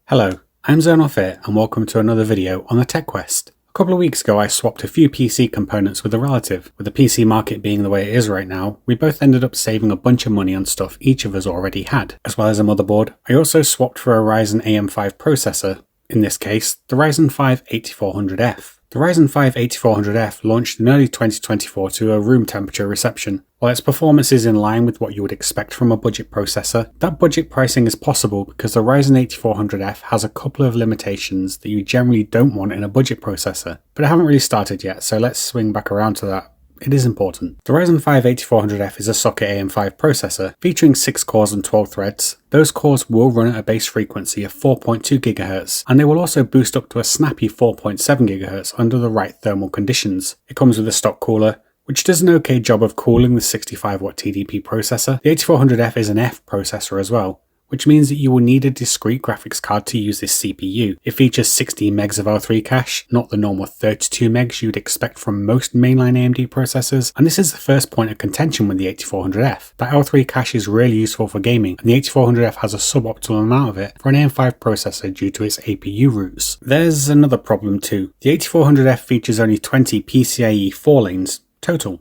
Hello, I'm Zonalfit and welcome to another video on the Tech Quest. A couple of weeks ago I swapped a few PC components with a relative. With the PC market being the way it is right now, we both ended up saving a bunch of money on stuff each of us already had. As well as a motherboard, I also swapped for a Ryzen AM5 processor, in this case the Ryzen 5 8400F. The Ryzen 5 8400F launched in early 2024 to a room temperature reception. While its performance is in line with what you would expect from a budget processor, that budget pricing is possible because the Ryzen 8400F has a couple of limitations that you generally don't want in a budget processor. But I haven't really started yet, so let's swing back around to that. It is important. The Ryzen 5 8400F is a socket AM5 processor featuring 6 cores and 12 threads. Those cores will run at a base frequency of 4.2 GHz, and they will also boost up to a snappy 4.7 GHz under the right thermal conditions. It comes with a stock cooler, which does an okay job of cooling the 65W TDP processor. The 8400F is an F processor as well, which means that you will need a discrete graphics card to use this CPU. It features 16 megs of L3 cache, not the normal 32 megs you'd expect from most mainline AMD processors, and this is the first point of contention with the 8400F. That L3 cache is really useful for gaming, and the 8400F has a suboptimal amount of it for an AM5 processor due to its APU routes. There's another problem too. The 8400F features only 20 PCIe 4 lanes total.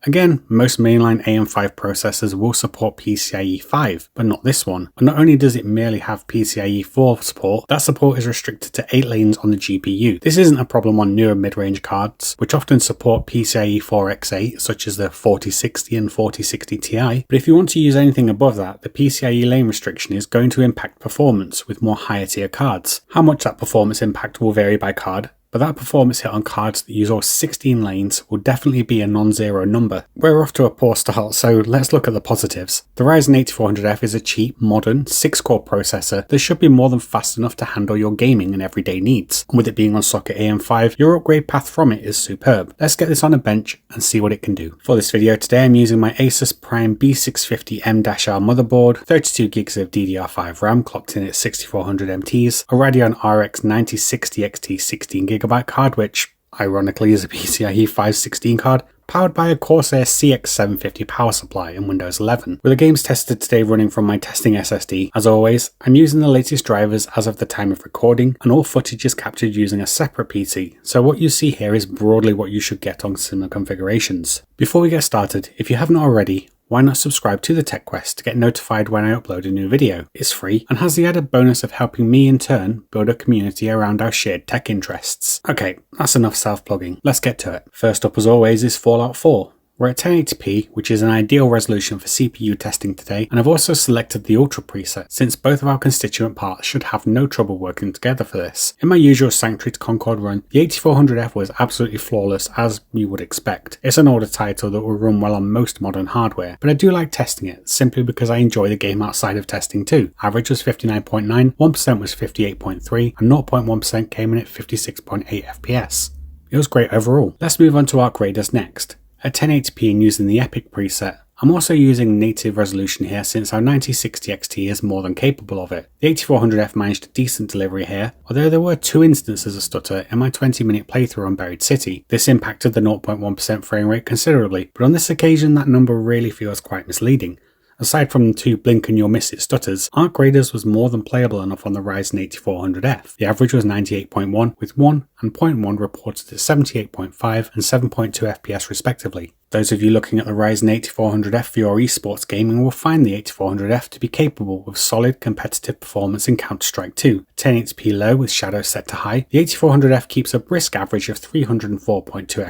Again, most mainline AM5 processors will support PCIe 5, but not this one. And not only does it merely have PCIe 4 support, that support is restricted to 8 lanes on the GPU. This isn't a problem on newer mid-range cards, which often support PCIe 4x8, such as the 4060 and 4060 Ti, but if you want to use anything above that, the PCIe lane restriction is going to impact performance with more higher tier cards. How much that performance impact will vary by card, but that performance hit on cards that use all 16 lanes will definitely be a non-zero number. We're off to a poor start, so let's look at the positives. The Ryzen 8400F is a cheap, modern, 6-core processor that should be more than fast enough to handle your gaming and everyday needs. And with it being on socket AM5, your upgrade path from it is superb. Let's get this on a bench and see what it can do. For this video today I'm using my Asus Prime B650M-R motherboard, 32GB of DDR5 RAM clocked in at 6400 MTs, a Radeon RX 9060 XT 16GB card, which ironically is a PCIe 516 card, powered by a Corsair CX750 power supply in Windows 11. With the games tested today running from my testing SSD, as always, I'm using the latest drivers as of the time of recording, and all footage is captured using a separate PC, so what you see here is broadly what you should get on similar configurations. Before we get started, if you haven't already, why not subscribe to the Tech Quest to get notified when I upload a new video? It's free and has the added bonus of helping me in turn build a community around our shared tech interests. Okay, that's enough self-plugging, let's get to it. First up as always is Fallout 4. We're at 1080p, which is an ideal resolution for CPU testing today, and I've also selected the Ultra preset, since both of our constituent parts should have no trouble working together for this. In my usual Sanctuary to Concord run, the 8400F was absolutely flawless as you would expect. It's an older title that will run well on most modern hardware, but I do like testing it, simply because I enjoy the game outside of testing too. Average was 59.9, 1% was 58.3, and 0.1% came in at 56.8 FPS. It was great overall. Let's move on to Arc Raiders next. At 1080p and using the Epic preset, I'm also using native resolution here since our 9060 XT is more than capable of it. The 8400F managed a decent delivery here, although there were 2 instances of stutter in my 20-minute playthrough on Buried City. This impacted the 0.1% frame rate considerably, but on this occasion that number really feels quite misleading. Aside from the 2 blink and you'll miss it stutters, Arc Raiders was more than playable enough on the Ryzen 8400F. The average was 98.1, with 1 and 0.1 reported at 78.5 and 7.2 FPS respectively. Those of you looking at the Ryzen 8400F for your esports gaming will find the 8400F to be capable of solid competitive performance in Counter-Strike 2. 1080p low with shadows set to high, the 8400F keeps a brisk average of 304.2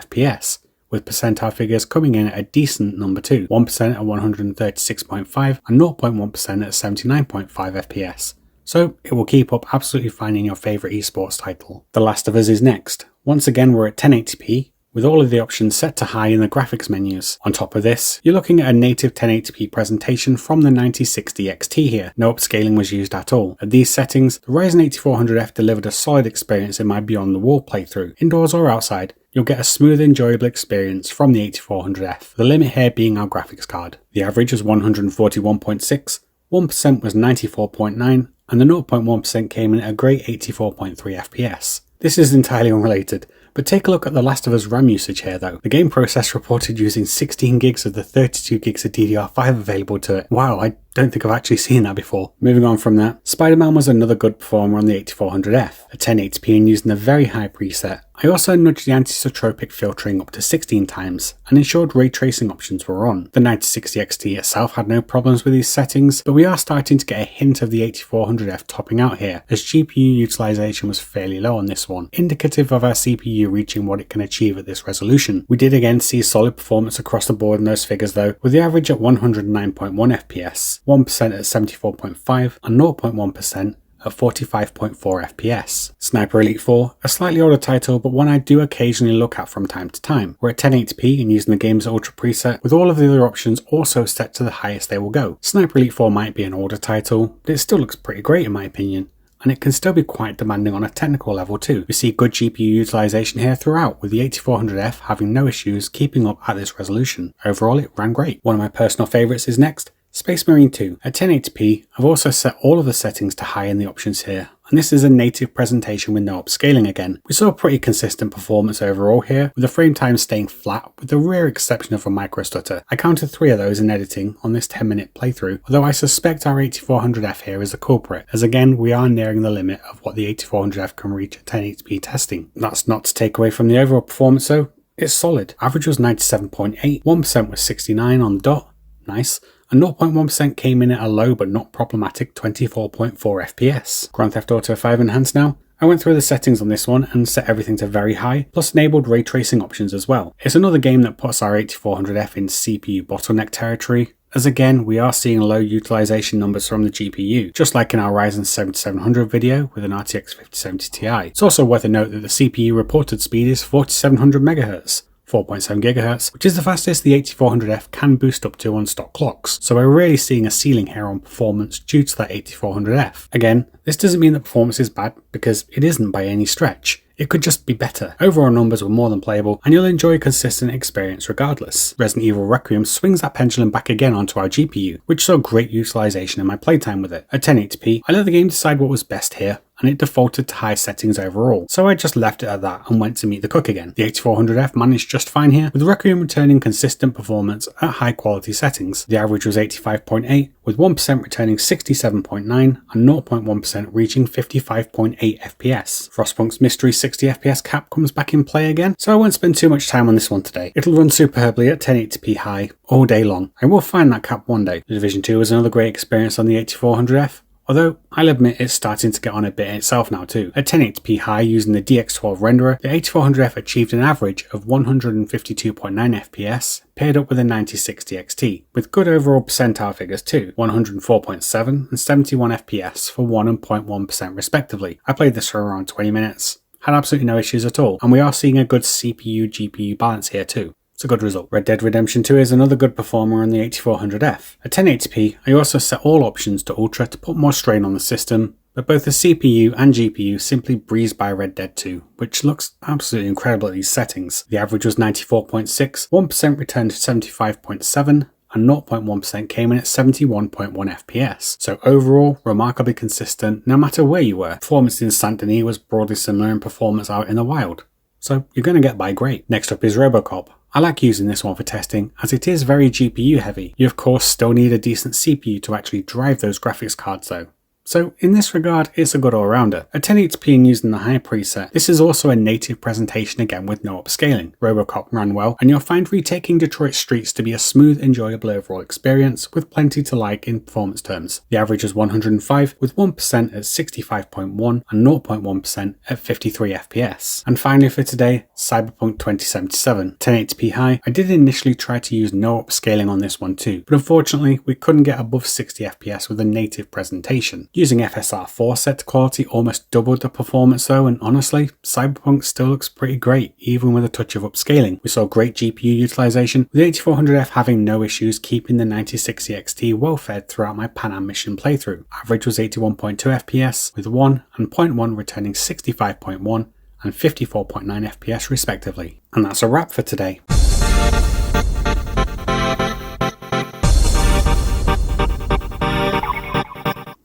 FPS. With percentile figures coming in at a decent number too, 1% at 136.5 and 0.1% at 79.5 FPS. So it will keep up absolutely fine in your favourite esports title. The Last of Us is next. Once again we're at 1080p, with all of the options set to high in the graphics menus. On top of this, you're looking at a native 1080p presentation from the 9060 XT here. No upscaling was used at all. At these settings, the Ryzen 8400F delivered a solid experience in my Beyond the Wall playthrough. Indoors or outside, you'll get a smooth, enjoyable experience from the 8400F, the limit here being our graphics card. The average was 141.6, 1% was 94.9, and the 0.1% came in at a great 84.3 FPS. This is entirely unrelated, but take a look at The Last of Us RAM usage here though. The game process reported using 16 gigs of the 32 gigs of DDR5 available to it. Wow, I Don't think I've actually seen that before. Moving on from that, Spider-Man was another good performer on the 8400F. At 1080p and using a very high preset, I also nudged the anisotropic filtering up to 16 times and ensured ray tracing options were on. The 9060 XT itself had no problems with these settings, but we are starting to get a hint of the 8400F topping out here, as GPU utilization was fairly low on this one, indicative of our CPU reaching what it can achieve at this resolution. We did again see solid performance across the board in those figures though, with the average at 109.1 FPS, 1% at 74.5 and 0.1% at 45.4 FPS. Sniper Elite 4, a slightly older title but one I do occasionally look at from time to time. We're at 1080p and using the game's ultra preset, with all of the other options also set to the highest they will go. Sniper Elite 4 might be an older title, but it still looks pretty great in my opinion, and it can still be quite demanding on a technical level too. We see good GPU utilization here throughout, with the 8400F having no issues keeping up at this resolution. Overall it ran great. One of my personal favourites is next, Space Marine 2. At 1080p, I've also set all of the settings to high in the options here, and this is a native presentation with no upscaling again. We saw a pretty consistent performance overall here, with the frame time staying flat with the rare exception of a micro stutter. I counted 3 of those in editing on this 10-minute playthrough, although I suspect our 8400F here is the culprit, as again we are nearing the limit of what the 8400F can reach at 1080p testing. That's not to take away from the overall performance though, it's solid. Average was 97.8, 1% was 69 on the dot, nice, and 0.1% came in at a low but not problematic 24.4 FPS. Grand Theft Auto 5 Enhanced now. I went through the settings on this one and set everything to very high, plus enabled ray tracing options as well. It's another game that puts our 8400F in CPU bottleneck territory, as again we are seeing low utilization numbers from the GPU, just like in our Ryzen 7700 video with an RTX 5070 Ti. It's also worth a note that the CPU reported speed is 4700 MHz. 4.7 GHz, which is the fastest the 8400F can boost up to on stock clocks, so we're really seeing a ceiling here on performance due to that 8400F. Again, this doesn't mean that performance is bad, because it isn't by any stretch. It could just be better. Overall numbers were more than playable, and you'll enjoy a consistent experience regardless. Resident Evil Requiem swings that pendulum back again onto our GPU, which saw great utilization in my playtime with it. At 1080p, I let the game decide what was best here, and it defaulted to high settings overall, so I just left it at that and went to meet the cook again. The 8400F managed just fine here, with Requiem returning consistent performance at high quality settings. The average was 85.8, with 1% returning 67.9 and 0.1% reaching 55.8 FPS. Frostpunk's mystery 60 FPS cap comes back in play again, so I won't spend too much time on this one today. It'll run superbly at 1080p high all day long. I will find that cap one day. The Division 2 was another great experience on the 8400F. Although, I'll admit it's starting to get on a bit itself now too. At 1080p high using the DX12 renderer, the 8400F achieved an average of 152.9 FPS, paired up with a 9060 XT, with good overall percentile figures too, 104.7 and 71 FPS for 1 and 0.1% respectively. I played this for around 20 minutes, had absolutely no issues at all, and we are seeing a good CPU-GPU balance here too. It's a good result. Red Dead Redemption 2 is another good performer on the 8400F. At 1080p, I also set all options to ultra to put more strain on the system, but both the CPU and GPU simply breezed by Red Dead 2, which looks absolutely incredible at these settings. The average was 94.6, 1% returned to 75.7, and 0.1% came in at 71.1 FPS. So overall, remarkably consistent no matter where you were. Performance in Saint Denis was broadly similar in performance out in the wild. So you're going to get by great. Next up is RoboCop. I like using this one for testing, as it is very GPU heavy. You of course still need a decent CPU to actually drive those graphics cards though. So in this regard, it's a good all-rounder. At 1080p and using the high preset, this is also a native presentation again with no upscaling. RoboCop ran well, and you'll find retaking Detroit streets to be a smooth, enjoyable overall experience with plenty to like in performance terms. The average is 105, with 1% at 65.1 and 0.1% at 53 FPS. And finally for today, Cyberpunk 2077. 1080p high, I did initially try to use no upscaling on this one too, but unfortunately we couldn't get above 60 FPS with a native presentation. Using FSR 4 set to quality almost doubled the performance though, and honestly, Cyberpunk still looks pretty great, even with a touch of upscaling. We saw great GPU utilization, with the 8400F having no issues keeping the 9060 XT well fed throughout my Pan Am mission playthrough. Average was 81.2 FPS, with 1 and 0.1 returning 65.1 and 54.9 FPS respectively. And that's a wrap for today.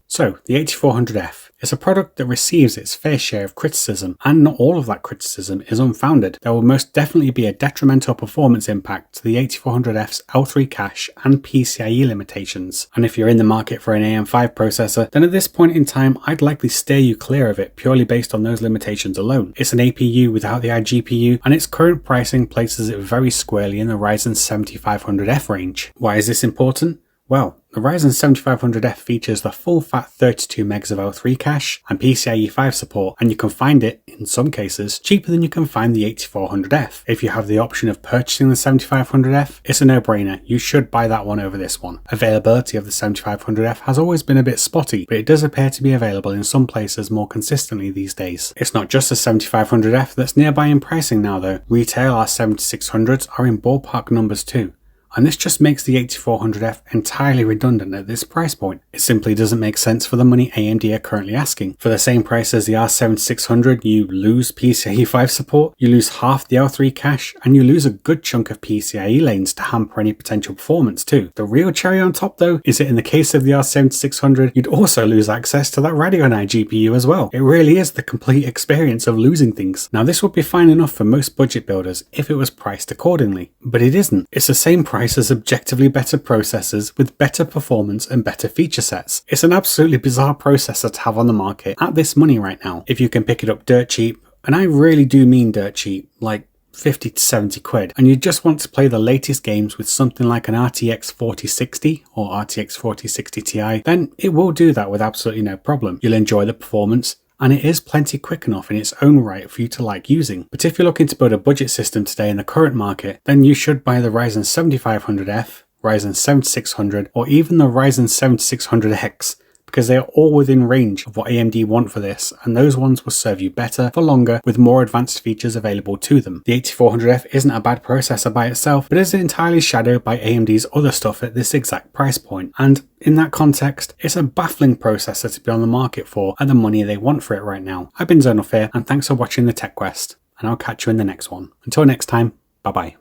So, the 8400F. It's a product that receives its fair share of criticism, and not all of that criticism is unfounded. There will most definitely be a detrimental performance impact to the 8400F's L3 cache and PCIe limitations, and if you're in the market for an AM5 processor, then at this point in time I'd likely steer you clear of it purely based on those limitations alone. It's an APU without the iGPU, and its current pricing places it very squarely in the Ryzen 7500F range. Why is this important? Well, the Ryzen 7500F features the full fat 32 megs of L3 cache and PCIe 5 support, and you can find it, in some cases, cheaper than you can find the 8400F. If you have the option of purchasing the 7500F, it's a no-brainer. You should buy that one over this one. Availability of the 7500F has always been a bit spotty, but it does appear to be available in some places more consistently these days. It's not just the 7500F that's nearby in pricing now though. Retail R7600s are in ballpark numbers too. And this just makes the 8400F entirely redundant at this price point. It simply doesn't make sense for the money AMD are currently asking. For the same price as the R7600, you lose PCIe 5 support, you lose half the L3 cache, and you lose a good chunk of PCIe lanes to hamper any potential performance too. The real cherry on top though is that in the case of the R7600, you'd also lose access to that Radeon iGPU as well. It really is the complete experience of losing things. Now this would be fine enough for most budget builders if it was priced accordingly, but it isn't. It's the same price as objectively better processors with better performance and better feature sets. It's an absolutely bizarre processor to have on the market at this money right now. If you can pick it up dirt cheap, and I really do mean dirt cheap, like 50 to 70 quid, and you just want to play the latest games with something like an RTX 4060 or RTX 4060 Ti, then it will do that with absolutely no problem. You'll enjoy the performance, and it is plenty quick enough in its own right for you to like using. But if you're looking to build a budget system today in the current market, then you should buy the Ryzen 7500F, Ryzen 7600, or even the Ryzen 7600X, because they are all within range of what AMD want for this, and those ones will serve you better for longer with more advanced features available to them. The 8400F isn't a bad processor by itself, but is entirely shadowed by AMD's other stuff at this exact price point, and in that context, it's a baffling processor to be on the market for at the money they want for it right now. I've been Zonal here, and thanks for watching the Tech Quest, and I'll catch you in the next one. Until next time, bye bye.